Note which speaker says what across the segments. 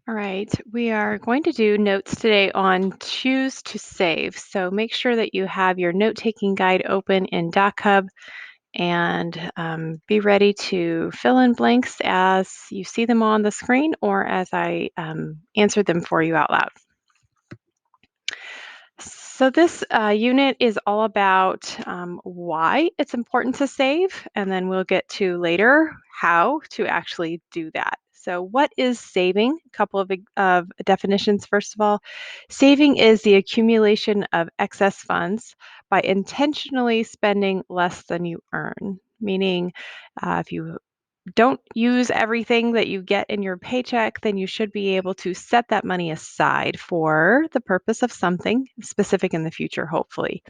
Speaker 1: All right, we are going to do notes today on choose to save. So make sure that you have your note taking guide open in DocHub and be ready to fill in blanks as you see them on the screen or as I answer them for you out loud. So this unit is all about why it's important to save, and then we'll get to later how to actually do that. So what is saving? A couple of definitions. First of all, saving is the accumulation of excess funds by intentionally spending less than you earn, meaning if you don't use everything that you get in your paycheck, then you should be able to set that money aside for the purpose of something specific in the future, hopefully.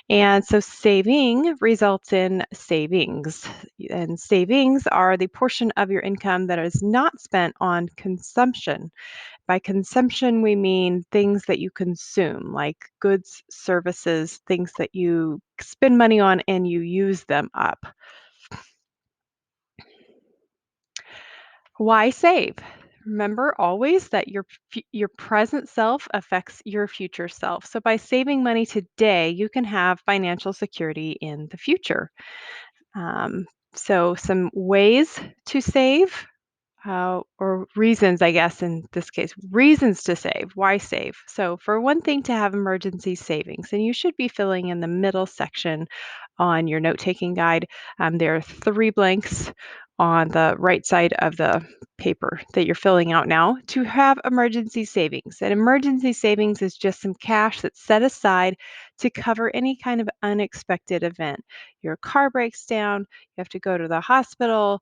Speaker 1: And so saving results in savings. And savings are the portion of your income that is not spent on consumption. By consumption, we mean things that you consume, like goods, services, things that you spend money on and you use them up. Why save? Remember always that your present self affects your future self. So by saving money today, you can have financial security in the future. Um, so some ways to save or reasons, I guess, in this case, reasons to save. Why save? So, for one thing, to have emergency savings, and you should be filling in the middle section on your note taking guide. There are three blanks on the right side of the paper that you're filling out now to have emergency savings. And emergency savings is just some cash that's set aside to cover any kind of unexpected event. Your car breaks down, you have to go to the hospital,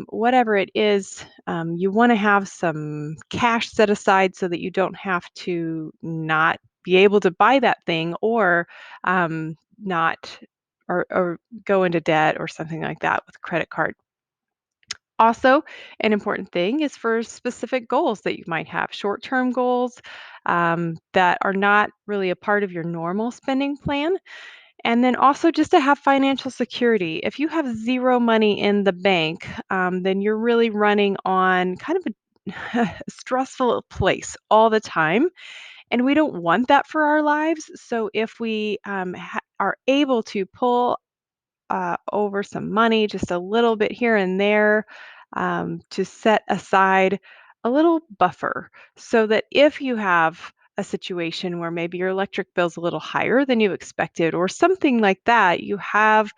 Speaker 1: whatever it is, you want to have some cash set aside so that you don't have to not be able to buy that thing or not or go into debt or something like that with a credit card. Also, an important thing is for specific goals that you might have, short-term goals that are not really a part of your normal spending plan. And then also just to have financial security. If you have zero money in the bank, then you're really running on kind of a stressful place all the time. And we don't want that for our lives. So if we are able to pull over some money, just a little bit here and there, to set aside a little buffer so that if you have a situation where maybe your electric bill's a little higher than you expected or something like that, you have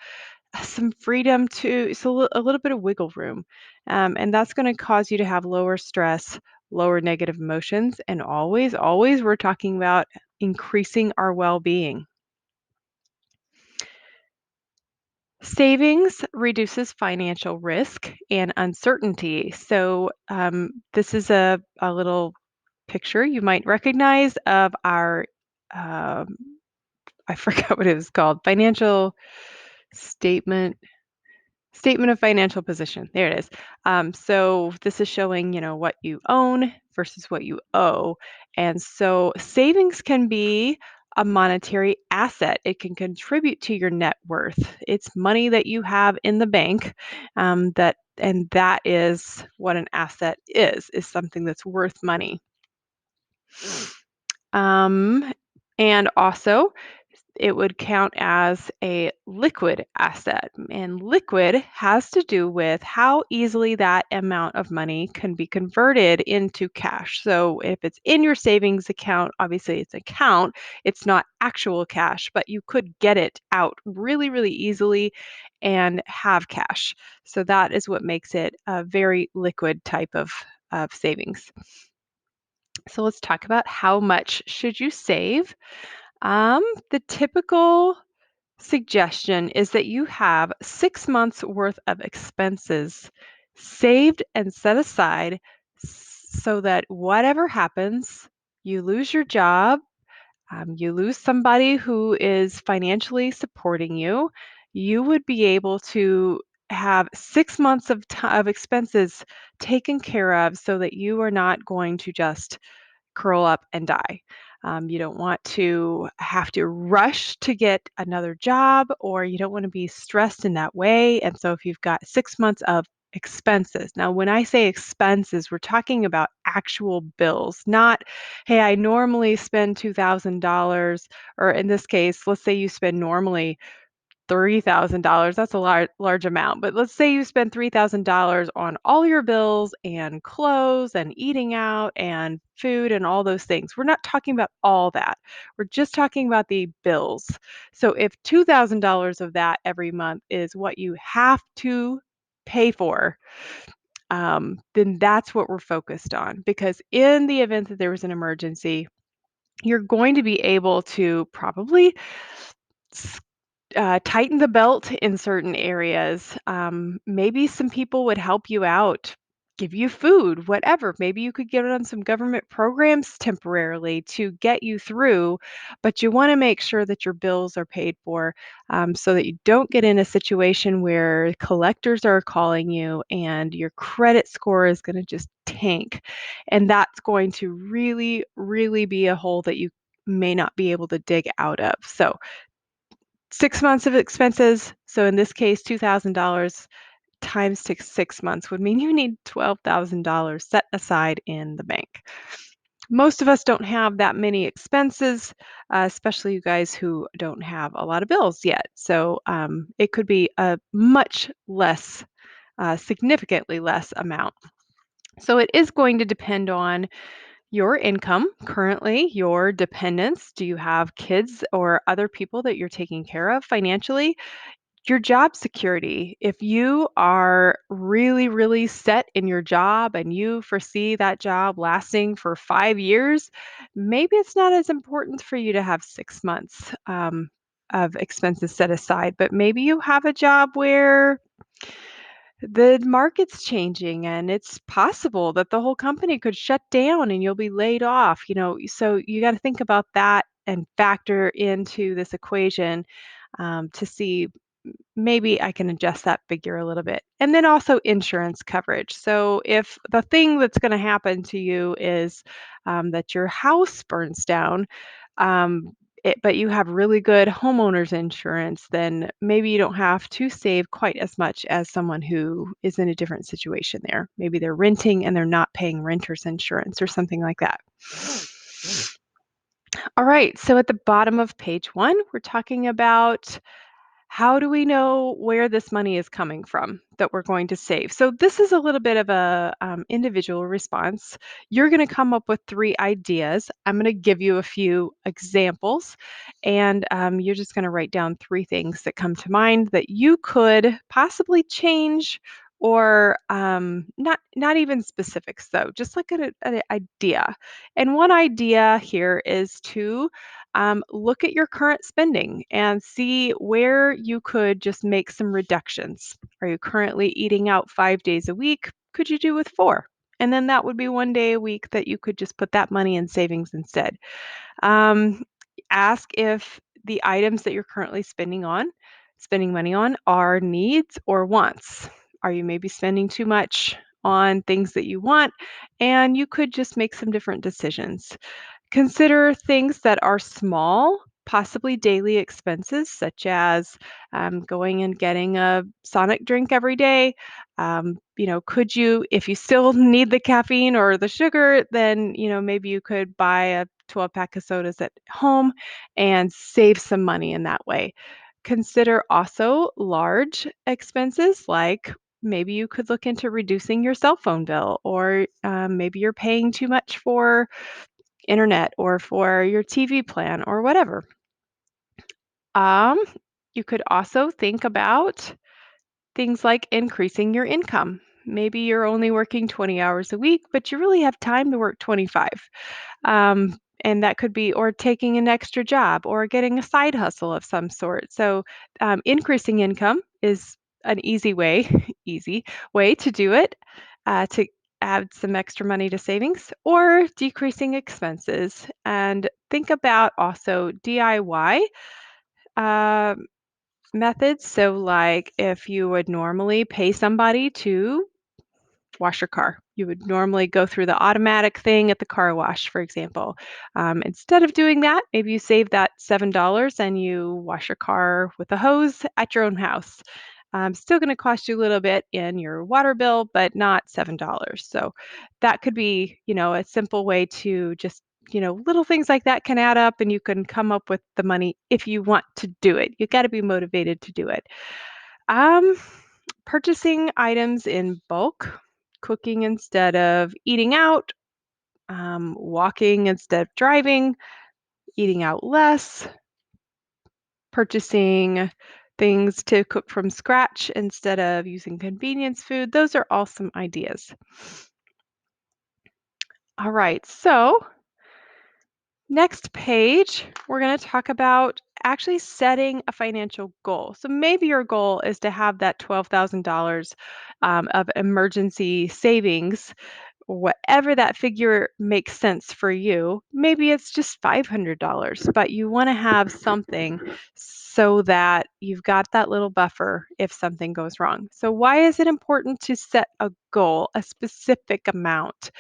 Speaker 1: some freedom to, so a little bit of wiggle room. And that's going to cause you to have lower stress, lower negative emotions, and always, we're talking about increasing our well being. Savings reduces financial risk and uncertainty. So, this is a little picture you might recognize of our, um, I forgot what it was called, financial statement. Statement of financial position. There it is. So this is showing, what you own versus what you owe. And so savings can be a monetary asset. It can contribute to your net worth. It's money that you have in the bank, and that is what an asset is something that's worth money. Um, and also it would count as a liquid asset. And liquid has to do with how easily that amount of money can be converted into cash. So if it's in your savings account, obviously it's account, it's not actual cash, but you could get it out really, really easily and have cash. So that is what makes it a very liquid type of savings. So let's talk about how much should you save. The typical suggestion is that you have 6 months worth of expenses saved and set aside so that whatever happens, you lose your job, you lose somebody who is financially supporting you, you would be able to have 6 months of expenses taken care of so that you are not going to just curl up and die. You don't want to have to rush to get another job, or you don't want to be stressed in that way. And so, if you've got 6 months of expenses. Now, when I say expenses, we're talking about actual bills, not, hey, I normally spend $2,000, or in this case, let's say you spend normally $3,000. That's a large amount, but let's say you spend $3,000 on all your bills and clothes and eating out and food and all those things. We're not talking about all that. We're just talking about the bills. So if $2,000 of that every month is what you have to pay for, then that's what we're focused on. Because in the event that there was an emergency, you're going to be able to probably tighten the belt in certain areas. Maybe some people would help you out, give you food, whatever. Maybe you could get on some government programs temporarily to get you through, but you want to make sure that your bills are paid for, so that you don't get in a situation where collectors are calling you and your credit score is going to just tank. And that's going to really, really be a hole that you may not be able to dig out of. So, 6 months of expenses, so in this case, $2,000 times 6 months would mean you need $12,000 set aside in the bank. Most of us don't have that many expenses, especially you guys who don't have a lot of bills yet. So, it could be a much less, significantly less amount. So it is going to depend on your income currently, your dependents. Do you have kids or other people that you're taking care of financially? Your job security. If you are really, really set in your job and you foresee that job lasting for 5 years, maybe it's not as important for you to have 6 months of expenses set aside. But maybe you have a job where the market's changing and it's possible that the whole company could shut down and you'll be laid off, so you got to think about that and factor into this equation, to see maybe I can adjust that figure a little bit. And then also insurance coverage. So if the thing that's going to happen to you is, that your house burns down, but you have really good homeowners insurance, then maybe you don't have to save quite as much as someone who is in a different situation there. Maybe they're renting and they're not paying renter's insurance or something like that. All right, so at the bottom of page one, we're talking about how do we know where this money is coming from that we're going to save? So this is a little bit of a individual response. You're going to come up with three ideas. I'm going to give you a few examples, and you're just going to write down three things that come to mind that you could possibly change, or not even specifics though, just like an idea. And one idea here is to look at your current spending and see where you could just make some reductions. Are you currently eating out 5 days a week? Could you do with four? And then that would be one day a week that you could just put that money in savings instead. Um, Ask if the items that you're currently spending money on, are needs or wants. Are you maybe spending too much on things that you want? And you could just make some different decisions. Consider things that are small, possibly daily expenses, such as, going and getting a Sonic drink every day. Could you, if you still need the caffeine or the sugar, then, maybe you could buy a 12 pack of sodas at home and save some money in that way. Consider also large expenses, like maybe you could look into reducing your cell phone bill, or maybe you're paying too much for internet or for your TV plan or whatever. Um, you could also think about things like increasing your income. Maybe you're only working 20 hours a week, but you really have time to work 25. And that could be, or taking an extra job or getting a side hustle of some sort. So, increasing income is an easy way, easy way to do it, to add some extra money to savings, or decreasing expenses. And think about also DIY uh, methods. So, like if you would normally pay somebody to wash your car, you would normally go through the automatic thing at the car wash, for example. Instead of doing that, maybe you save that $7 and you wash your car with a hose at your own house. Still going to cost you a little bit in your water bill, but not $7. So that could be, a simple way to just, little things like that can add up and you can come up with the money if you want to do it. You got to be motivated to do it. Um, Purchasing items in bulk, cooking instead of eating out, walking instead of driving, eating out less, purchasing things to cook from scratch instead of using convenience food. Those are all some ideas. All right, so next page, we're going to talk about actually setting a financial goal. So maybe your goal is to have that $12,000 of emergency savings, whatever that figure makes sense for you. Maybe it's just $500, but you want to have something so that you've got that little buffer if something goes wrong. So, why is it important to set a goal, a specific amount?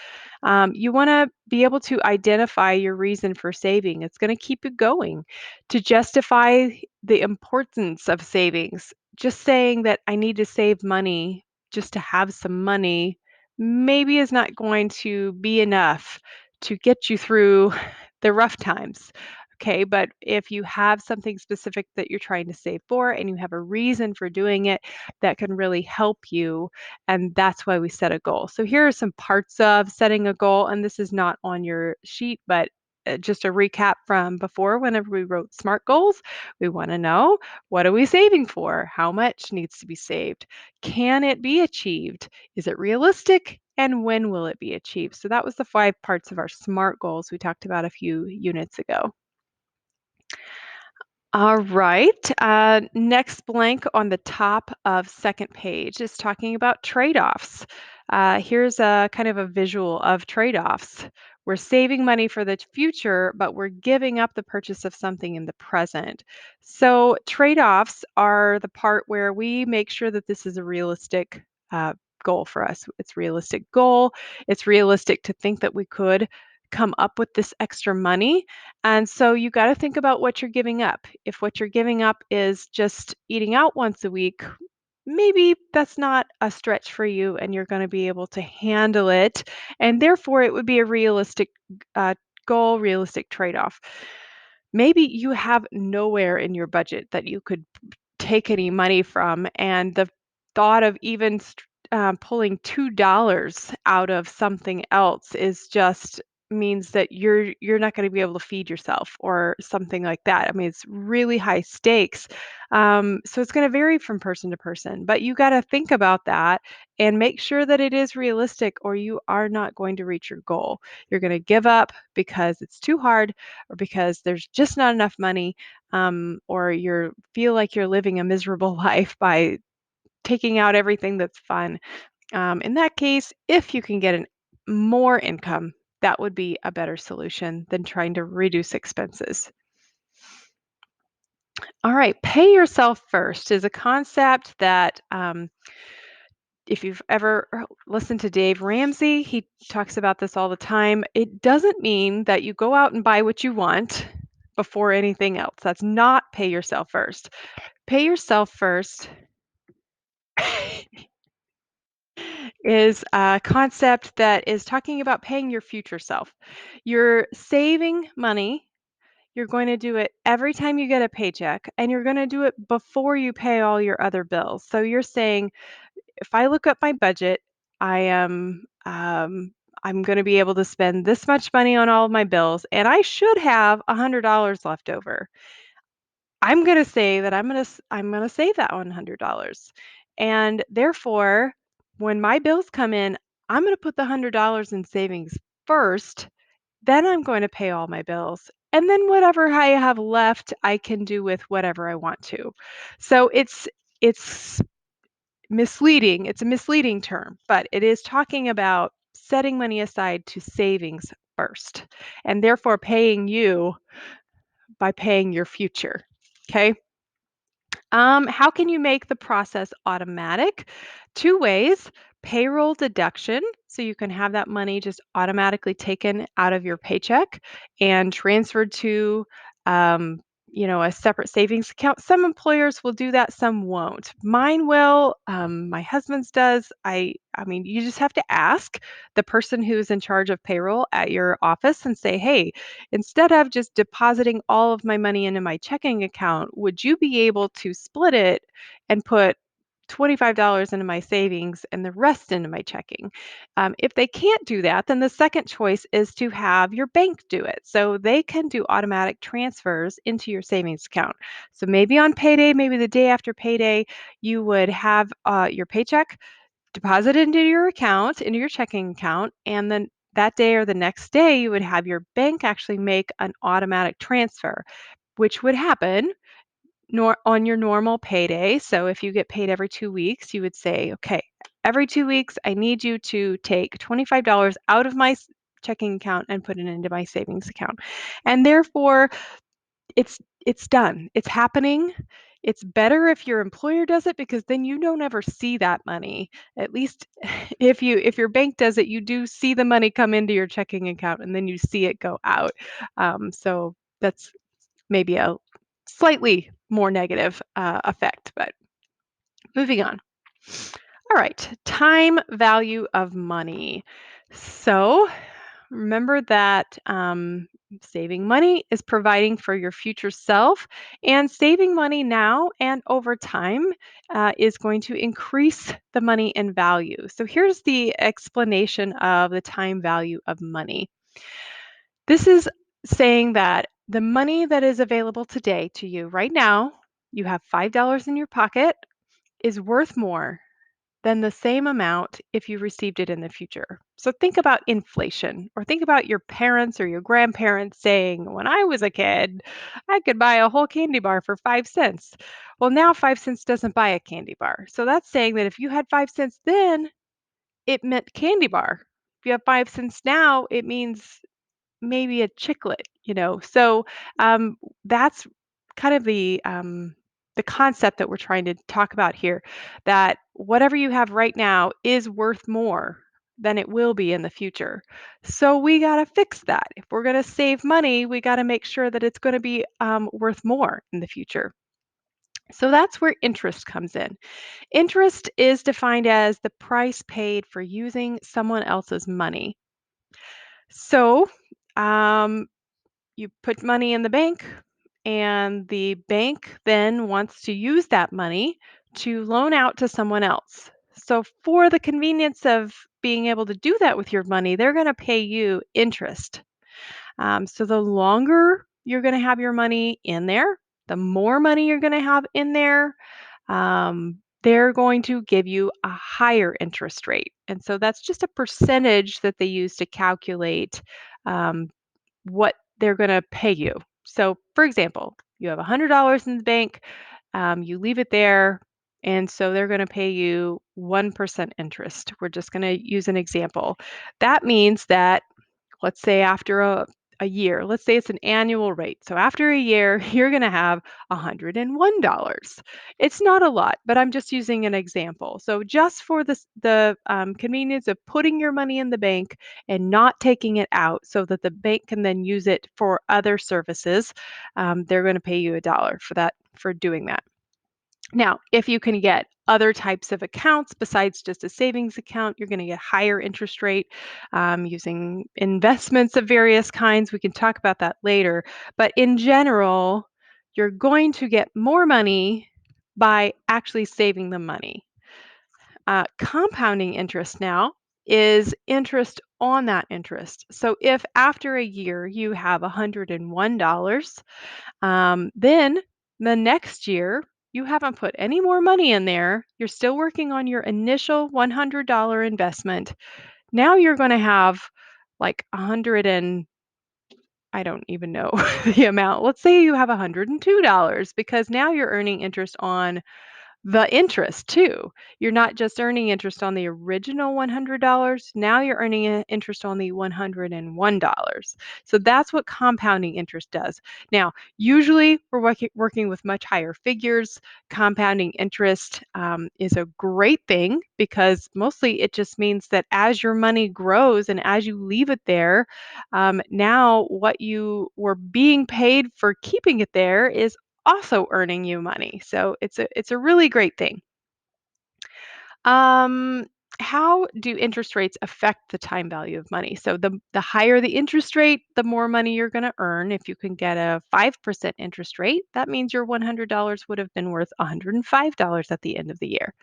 Speaker 1: You want to be able to identify your reason for saving. It's going to keep you going. To justify the importance of savings, just saying that I need to save money just to have some money maybe is not going to be enough to get you through the rough times. Okay, but if you have something specific that you're trying to save for and you have a reason for doing it, that can really help you. And that's why we set a goal. So here are some parts of setting a goal, and this is not on your sheet, but just a recap from before whenever we wrote SMART goals. We want to know, what are we saving for? How much needs to be saved? Can it be achieved? Is it realistic? And when will it be achieved? So that was the 5 parts of our SMART goals we talked about a few units ago. All right. Next blank on the top of second page is talking about trade-offs. Here's a kind of a visual of trade-offs. We're saving money for the future, but we're giving up the purchase of something in the present. So trade-offs are the part where we make sure that this is a realistic goal for us. It's realistic goal. It's realistic to think that we could come up with this extra money, and so you got to think about what you're giving up. If what you're giving up is just eating out once a week, maybe that's not a stretch for you and you're going to be able to handle it. And therefore, it would be a realistic uh, goal, realistic trade off. Maybe you have nowhere in your budget that you could take any money from, and the thought of even pulling $2 out of something else is just means that you're not going to be able to feed yourself or something like that. I mean, it's really high stakes. So it's going to vary from person to person, but you got to think about that and make sure that it is realistic, or you are not going to reach your goal. You're going to give up because it's too hard, or because there's just not enough money, or you feel like you're living a miserable life by taking out everything that's fun. In that case, if you can get more income, that would be a better solution than trying to reduce expenses. All right, pay yourself first is a concept that if you've ever listened to Dave Ramsey, he talks about this all the time. It doesn't mean that you go out and buy what you want before anything else. That's not pay yourself first. Pay yourself first is a concept that is talking about paying your future self. You're saving money. You're going to do it every time you get a paycheck, and you're going to do it before you pay all your other bills. So you're saying, if I look up my budget, I am I'm going to be able to spend this much money on all of my bills, and I should have $100 left over. I'm gonna say that I'm gonna save that $100. And therefore, when my bills come in, I'm gonna put the $100 in savings first, then I'm going to pay all my bills. And then whatever I have left, I can do with whatever I want to. So it's misleading. It's a misleading term, but it is talking about setting money aside to savings first, and therefore paying you by paying your future. Okay. How can you make the process automatic? 2 ways: payroll deduction, so you can have that money just automatically taken out of your paycheck and transferred to um, a separate savings account. Some employers will do that, some won't. Mine will, my husband's does. I mean, you just have to ask the person who's in charge of payroll at your office and say, "Hey, instead of just depositing all of my money into my checking account, would you be able to split it and put $25 into my savings and the rest into my checking?" If they can't do that, then the second choice is to have your bank do it. So they can do automatic transfers into your savings account. So maybe on payday, maybe the day after payday, you would have your paycheck deposited into your account, into your checking account, and then that day or the next day, you would have your bank actually make an automatic transfer, which would happen on your normal payday. So if you get paid every 2 weeks, you would say, okay, every 2 weeks, I need you to take $25 out of my checking account and put it into my savings account. And therefore, it's done. It's happening. It's better if your employer does it because then you don't ever see that money. At least if your bank does it, you do see the money come into your checking account and then you see it go out. So that's maybe a slightly more negative effect, but moving on. All right, time value of money. So remember that saving money is providing for your future self, and saving money now and over time is going to increase the money in value. So here's the explanation of the time value of money. This is saying that the money that is available today to you right now, you have $5 in your pocket, is worth more than the same amount if you received it in the future. So think about inflation, or think about your parents or your grandparents saying, "When I was a kid, I could buy a whole candy bar for 5 cents." Well, now 5 cents doesn't buy a candy bar. So that's saying that if you had 5 cents then, it meant candy bar. If you have 5 cents now, it means maybe a chiclet. So that's kind of the concept that we're trying to talk about here, that whatever you have right now is worth more than it will be in the future. So we got to fix that. If we're going to save money, we got to make sure that it's going to be worth more in the future. So that's where interest comes in. Interest is defined as the price paid for using someone else's money. So, um, you put money in the bank, and the bank then wants to use that money to loan out to someone else. So, for the convenience of being able to do that with your money, they're going to pay you interest. So, the longer you're going to have your money in there, the more money you're going to have in there, they're going to give you a higher interest rate. And so, that's just a percentage that they use to calculate. Um, what they're going to pay you. So, for example, you have $100 in the bank, you leave it there, and so they're going to pay you 1% interest. We're just going to use an example. That means that, let's say after a year, let's say it's an annual rate. So after a year, you're going to have $101. It's not a lot, but I'm just using an example. So just for the convenience of putting your money in the bank and not taking it out so that the bank can then use it for other services, they're going to pay you $1 for that, for doing that. Now, if you can get other types of accounts besides just a savings account, you're going to get higher interest rate using investments of various kinds. We can talk about that later. But in general, you're going to get more money by actually saving the money. Compounding interest now is interest on that interest. So if after a year you have $101, then the next year, you haven't put any more money in there. You're still working on your initial $100 investment. Now you're going to have like 100 and I don't even know the amount. Let's say you have $102 because now you're earning interest on the interest too. You're not just earning interest on the original $100, now you're earning interest on the $101. So that's what compounding interest does. Now, usually we're working with much higher figures. Compounding interest is a great thing because mostly it just means that as your money grows and as you leave it there, now what you were being paid for keeping it there is also earning you money. So it's a really great thing. Um, how do interest rates affect the time value of money? So the higher the interest rate, the more money you're going to earn. If you can get a 5% interest rate, that means your $100 would have been worth $105 at the end of the year.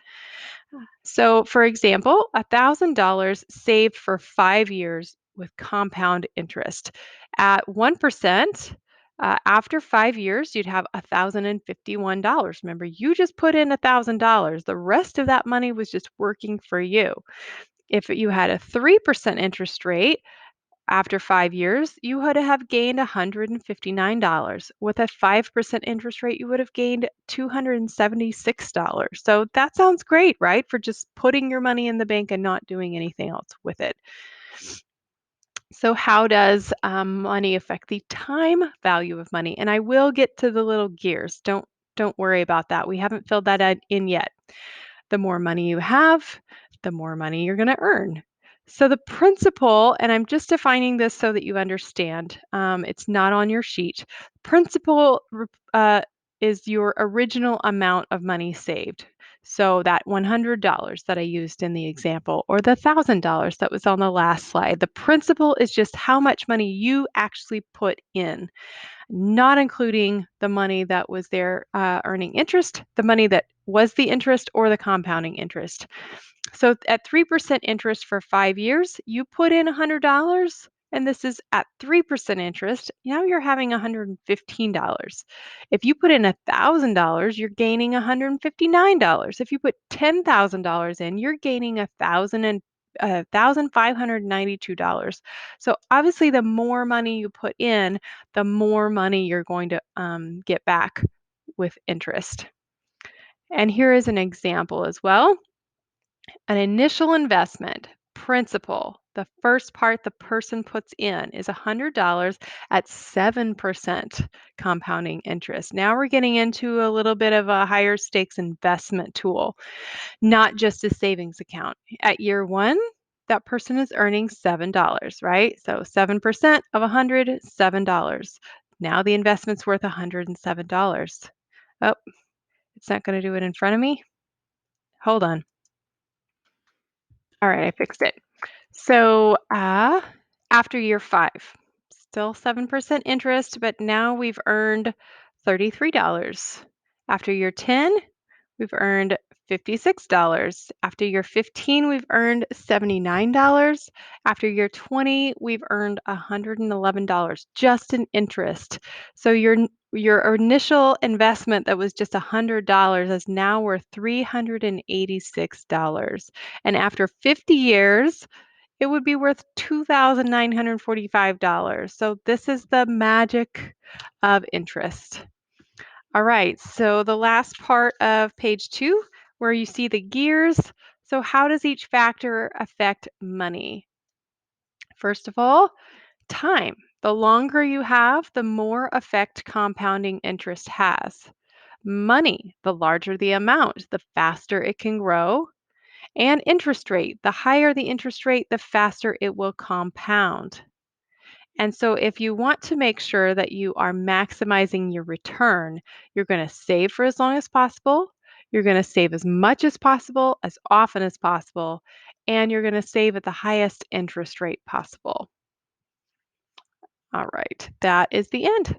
Speaker 1: So, for example, $1,000 saved for 5 years with compound interest. At 1%, after 5 years, you'd have $1,051. Remember, you just put in $1,000. The rest of that money was just working for you. If you had a 3% interest rate, after 5 years, you would have gained $159. With a 5% interest rate, you would have gained $276. So that sounds great, right? For just putting your money in the bank and not doing anything else with it. So, how does money affect the time value of money? And I will get to the little gears. Don't worry about that. We haven't filled that in yet. The more money you have, the more money you're going to earn. So the principle, and I'm just defining this so that you understand, it's not on your sheet. Principle is your original amount of money saved. So that $100 that I used in the example, or the $1,000 that was on the last slide, the principle is just how much money you actually put in, not including the money that was there earning interest, the money that was the interest, or the compounding interest. So at 3% interest for 5 years, you put in $100, and this is at 3% interest. Now you're having $115. If you put in $1,000, you're gaining $159. If you put $10,000 in, you're gaining $1,592. So obviously, the more money you put in, the more money you're going to get back with interest. And here is an example as well. An initial investment principal, the first part the person puts in is $100 at 7% compounding interest. Now we're getting into a little bit of a higher stakes investment tool, not just a savings account. At year one, that person is earning $7, right? So 7% of 100, $7. Now the investment's worth $107. Oh, it's not going to do it in front of me. Hold on. All right, I fixed it. So, after year 5, still 7% interest, but now we've earned $33. After year 10, we've earned $56. After year 15, we've earned $79. After year 20, we've earned $111 just in interest. So your initial investment that was just $100 is now worth $386. And after 50 years, it would be worth $2,945. So this is the magic of interest. All right, so the last part of page 2, where you see the gears. So how does each factor affect money? First of all, time. The longer you have, the more effect compounding interest has. Money, the larger the amount, the faster it can grow. And interest rate, the higher the interest rate, the faster it will compound. And so, if you want to make sure that you are maximizing your return, you're going to save for as long as possible. You're going to save as much as possible, as often as possible, and you're going to save at the highest interest rate possible. All right, that is the end.